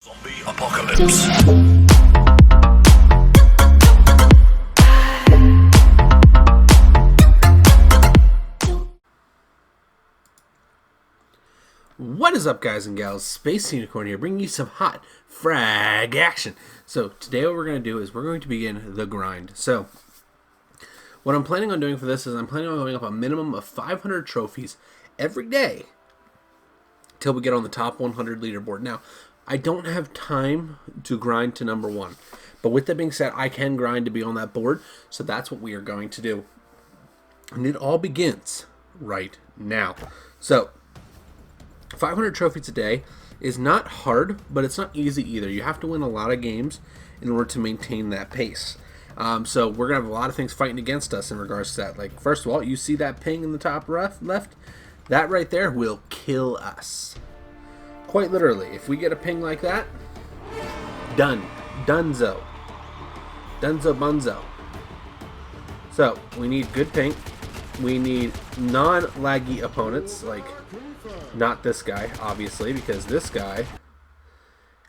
Zombie apocalypse. What is up, guys and gals? Space Unicorn here, bringing you some hot frag action. So today what we're going to do is we're going to begin the grind. So what I'm planning on doing for this is I'm planning on going up a minimum of 500 trophies every day till we get on the top 100 leaderboard. Now, I don't have time to grind to number 1. But with that being said, I can grind to be on that board. So that's what we are going to do. And it all begins right now. So 500 trophies a day is not hard, but it's not easy either. You have to win a lot of games in order to maintain that pace. So we're going to have a lot of things fighting against us in regards to that. Like, first of all, you see that ping in the top left? That right there will kill us. Quite literally. If we get a ping like that, done. Dunzo. Dunzo bunzo. So, we need good ping. We need non-laggy opponents, like not this guy, obviously, because this guy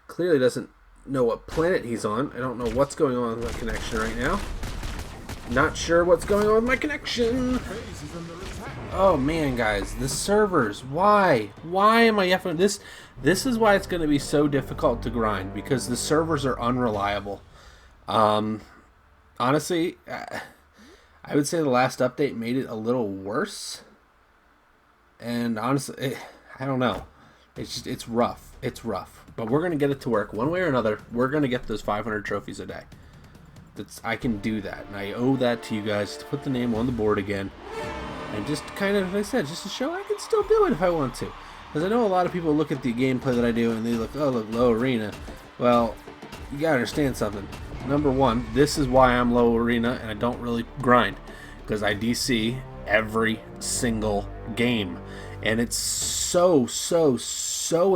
clearly doesn't know what planet he's on. I don't know what's going on with my connection right now. Not sure what's going on with my connection. Oh man, guys, the servers. Why am I effing this? This is why it's going to be so difficult to grind, because the servers are unreliable. Honestly, I would say the last update made it a little worse. And honestly, I don't know. It's rough. It's rough. But we're going to get it to work one way or another. We're going to get those 500 trophies a day. I can do that. And I owe that to you guys to put the name on the board again. And just kind of, like I said, just to show I can still do it if I want to. Because I know a lot of people look at the gameplay that I do and they look, oh, look, low arena. Well, you got to understand something. Number one, this is why I'm low arena and I don't really grind. Because I DC every single game. And it's so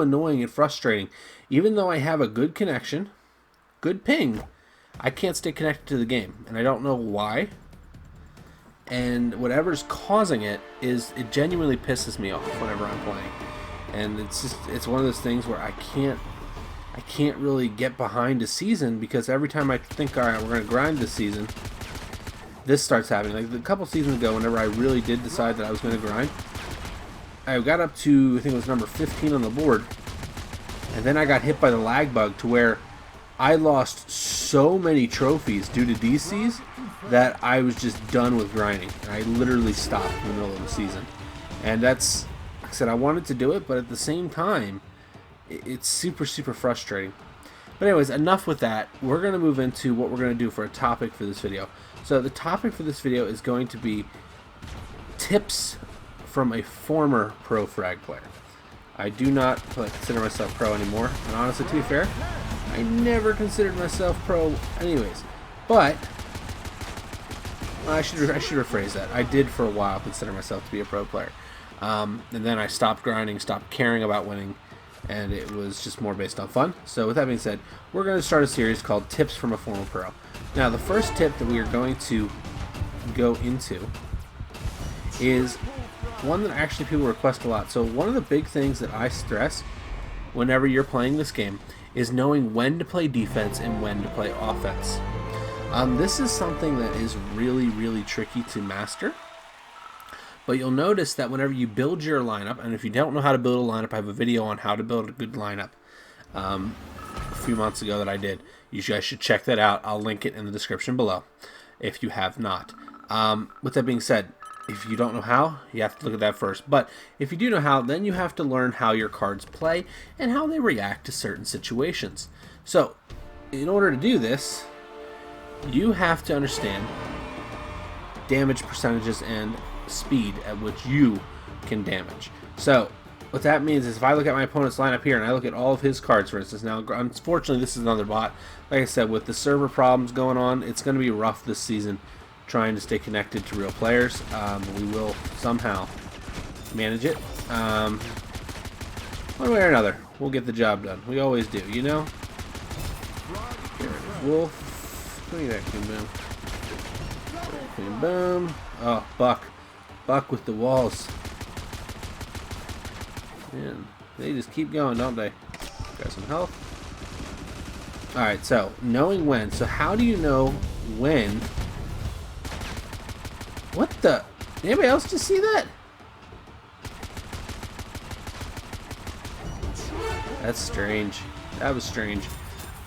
annoying and frustrating. Even though I have a good connection, good ping, I can't stay connected to the game. And I don't know why. And whatever's causing it genuinely pisses me off whenever I'm playing. And it's one of those things where I can't really get behind a season, because every time I think, all right, we're going to grind this season, this starts happening. Like a couple seasons ago, whenever I really did decide that I was going to grind, I got up to, I think it was number 15 on the board, and then I got hit by the lag bug to where I lost so many trophies due to DCs that I was just done with grinding. And I literally stopped in the middle of the season. And that's, like I said, I wanted to do it, but at the same time, it's super frustrating. But anyways, enough with that. We're going to move into what we're going to do for a topic for this video. So the topic for this video is going to be tips from a former pro frag player. I do not consider myself pro anymore, and honestly, to be fair, I never considered myself pro anyways. But I should rephrase that. I did for a while consider myself to be a pro player, and then I stopped grinding, stopped caring about winning, and it was just more based on fun. So with that being said, we're going to start a series called Tips from a Former Pro. Now, the first tip that we are going to go into is one that actually people request a lot. So one of the big things that I stress whenever you're playing this game is knowing when to play defense and when to play offense. This is something that is really tricky to master. But you'll notice that whenever you build your lineup, and if you don't know how to build a lineup, I have a video on how to build a good lineup a few months ago that I did. You guys should check that out. I'll link it in the description below if you have not. With that being said, if you don't know how, you have to look at that first. But if you do know how, then you have to learn how your cards play and how they react to certain situations. So, in order to do this, you have to understand damage percentages and speed at which you can damage. So, what that means is if I look at my opponent's lineup here and I look at all of his cards, for instance, now, unfortunately, this is another bot. Like I said, with the server problems going on, it's going to be rough this season trying to stay connected to real players. We will somehow manage it. One way or another, we'll get the job done. We always do, you know? Here, Wolf. Look at that, Boom Boom. Boom. Oh, Buck. Buck with the walls. Man, they just keep going, don't they? Got some health. Alright, so knowing when. So how do you know when? What the? Anybody else just see that? That's strange. That was strange.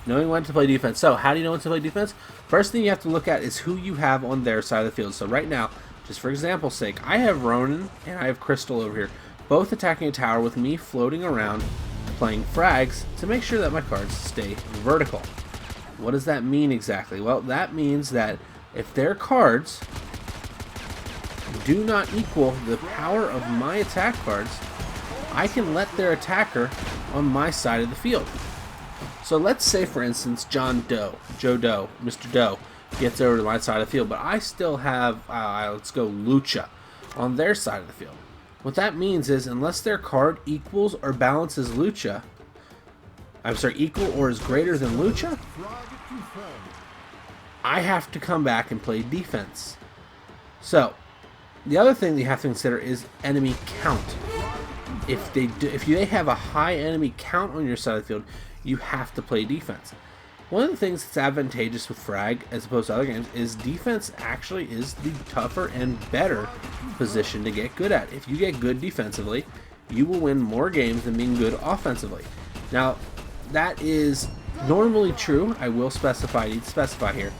Knowing when to play defense. So how do you know when to play defense? First thing you have to look at is who you have on their side of the field. So right now, just for example's sake, I have Ronan and I have Crystal over here, both attacking a tower with me floating around playing frags to make sure that my cards stay vertical. What does that mean exactly? Well, that means that if their cards do not equal the power of my attack cards, I can let their attacker on my side of the field. So let's say, for instance, Joe Doe, Mr. Doe, gets over to my side of the field, but I still have, let's go Lucha, on their side of the field. What that means is, unless their card equals or balances Lucha, equal or is greater than Lucha, I have to come back and play defense. So, the other thing that you have to consider is enemy count. If they have a high enemy count on your side of the field, you have to play defense. One of the things that's advantageous with Frag as opposed to other games is defense actually is the tougher and better position to get good at. If you get good defensively, you will win more games than being good offensively. Now, that is normally true. I will specify, I need to specify here.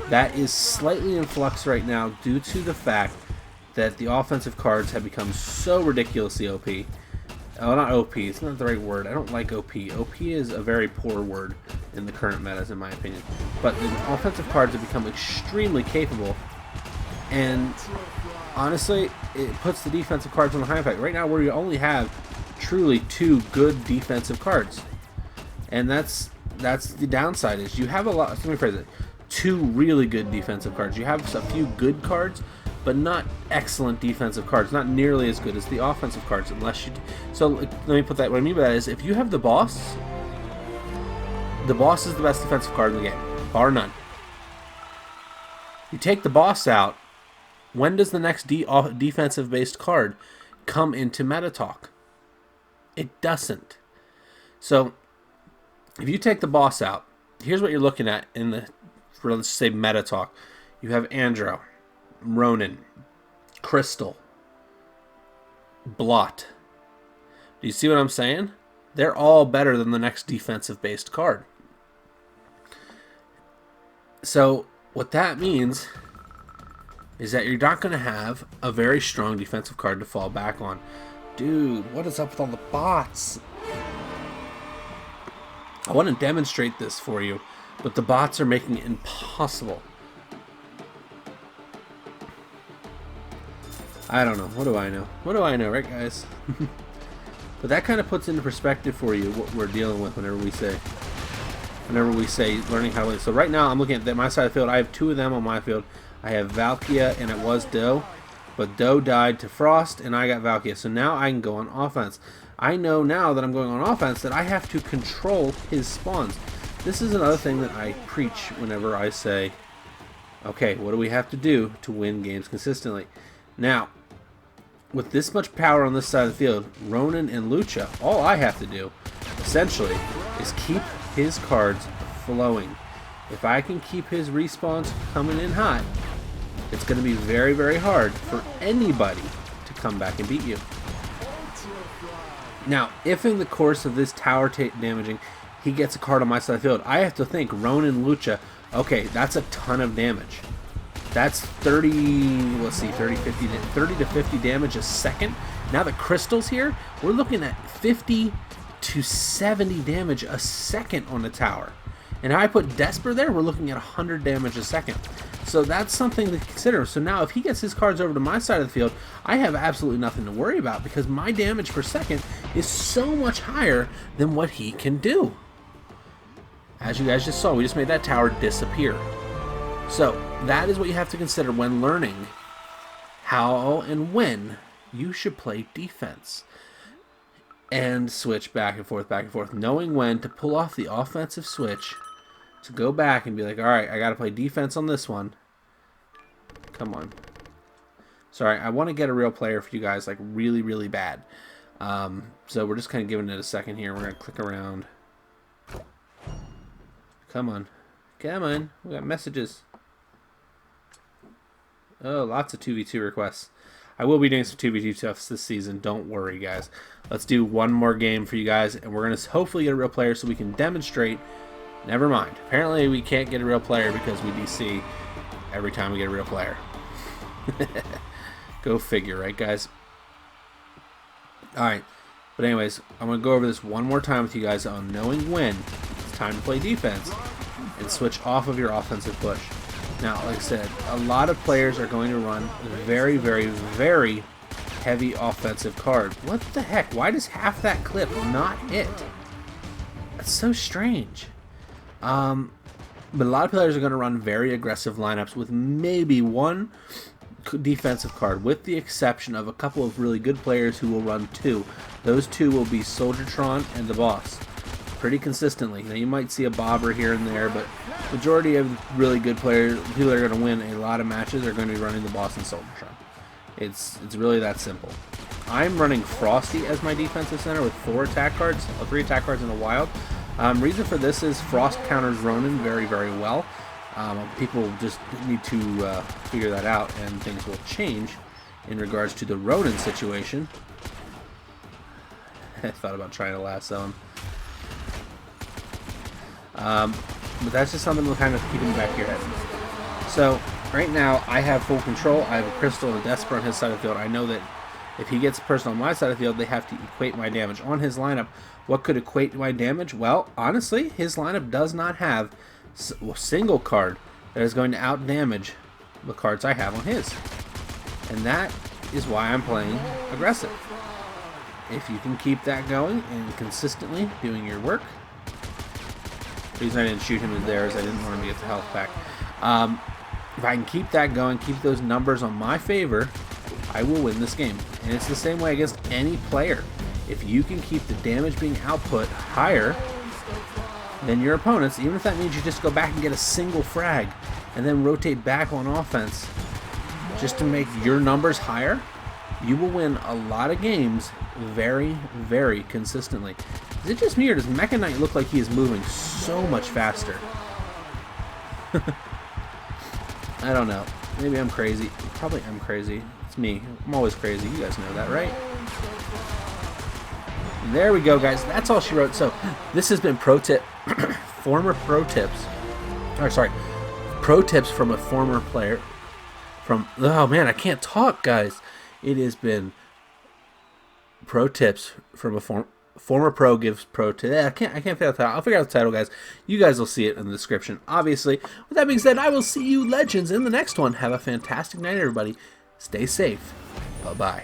That is slightly in flux right now due to the fact that the offensive cards have become so ridiculously OP. Oh, not OP. It's not the right word. I don't like OP. OP is a very poor word in the current metas, in my opinion. But the offensive cards have become extremely capable. And honestly, it puts the defensive cards on the high impact. Right now, where you only have truly 2 good defensive cards. And that's the downside is you have a lot. Let me phrase it. 2 really good defensive cards. You have a few good cards, but not excellent defensive cards, not nearly as good as the offensive cards, unless you. So let me put that. What I mean by that is, if you have the boss is the best defensive card in the game, bar none. You take the boss out, when does the next defensive-based card come into meta talk? It doesn't. So if you take the boss out, here's what you're looking at in the, let's say, meta talk. You have Andro, Ronan, Crystal, Blot. Do you see what I'm saying? They're all better than the next defensive-based card. So what that means is that you're not going to have a very strong defensive card to fall back on. Dude, what is up with all the bots? I want to demonstrate this for you, but the bots are making it impossible. I don't know. What do I know? What do I know, right, guys? But that kind of puts into perspective for you what we're dealing with whenever we say learning how to play. So right now, I'm looking at my side of the field. I have 2 of them on my field. I have Valkia, and it was Doe. But Doe died to Frost, and I got Valkia. So now I can go on offense. I know now that I'm going on offense that I have to control his spawns. This is another thing that I preach whenever I say, okay, what do we have to do to win games consistently? Now, with this much power on this side of the field, Ronan and Lucha, all I have to do, essentially, is keep his cards flowing. If I can keep his respawns coming in hot, it's going to be very, very hard for anybody to come back and beat you. Now, if in the course of this tower damaging, he gets a card on my side of the field, I have to think, Ronan, Lucha, okay, that's a ton of damage. That's 30 to 50 damage a second. Now the crystals here, we're looking at 50 to 70 damage a second on the tower. And if I put Desper there, we're looking at 100 damage a second. So that's something to consider. So now if he gets his cards over to my side of the field, I have absolutely nothing to worry about because my damage per second is so much higher than what he can do. As you guys just saw, we just made that tower disappear. So that is what you have to consider when learning how and when you should play defense. And switch back and forth, knowing when to pull off the offensive switch, to go back and be like, alright, I got to play defense on this one. Come on. Sorry, I want to get a real player for you guys, like really, really bad. So we're just kind of giving it a second here. We're going to click around. Come on. Come on. We got messages. Oh, lots of 2v2 requests. I will be doing some 2v2 stuff this season. Don't worry, guys. Let's do one more game for you guys, and we're going to hopefully get a real player so we can demonstrate. Never mind. Apparently, we can't get a real player because we DC every time we get a real player. Go figure, right, guys? Alright. But anyways, I'm going to go over this one more time with you guys on knowing when it's time to play defense and switch off of your offensive push. Now, like I said, a lot of players are going to run very, very, very heavy offensive card. What the heck? Why does half that clip not hit? That's so strange. But a lot of players are going to run very aggressive lineups with maybe one defensive card, with the exception of a couple of really good players who will run two. Those two will be Soldiertron and the Boss. Pretty consistently. Now you might see a bobber here and there, but majority of really good players, people that are going to win a lot of matches, are going to be running the Boss and Soldiertron. It's really that simple. I'm running Frosty as my defensive center with 4 attack cards, 3 attack cards in a wild. Reason for this is Frost counters Ronin very, very well. People just need to figure that out, and things will change in regards to the Ronin situation. I thought about trying to lasso him. But that's just something to kind of keep in the back of your head. So, right now, I have full control. I have a Crystal and a Desper on his side of the field. I know that if he gets a person on my side of the field, they have to equate my damage. On his lineup, what could equate my damage? Well, honestly, his lineup does not have a single card that is going to out-damage the cards I have on his. And that is why I'm playing aggressive. If you can keep that going and consistently doing your work. The reason I didn't shoot him there is I didn't want him to get the health back. If I can keep that going, keep those numbers on my favor, I will win this game. And it's the same way against any player. If you can keep the damage being output higher than your opponents, even if that means you just go back and get a single frag and then rotate back on offense just to make your numbers higher, you will win a lot of games very, very consistently. Is it just me, or does Mecha Knight look like he is moving so much faster? I don't know. Maybe I'm crazy. Probably I'm crazy. It's me. I'm always crazy. You guys know that, right? There we go, guys. That's all she wrote. So, this has been pro tips from a former player. Oh man, I can't talk, guys. It has been pro tips from a former pro gives pro tip. I can't figure out the title. I'll figure out the title, guys. You guys will see it in the description, obviously. With that being said, I will see you legends in the next one. Have a fantastic night, everybody. Stay safe. Bye-bye.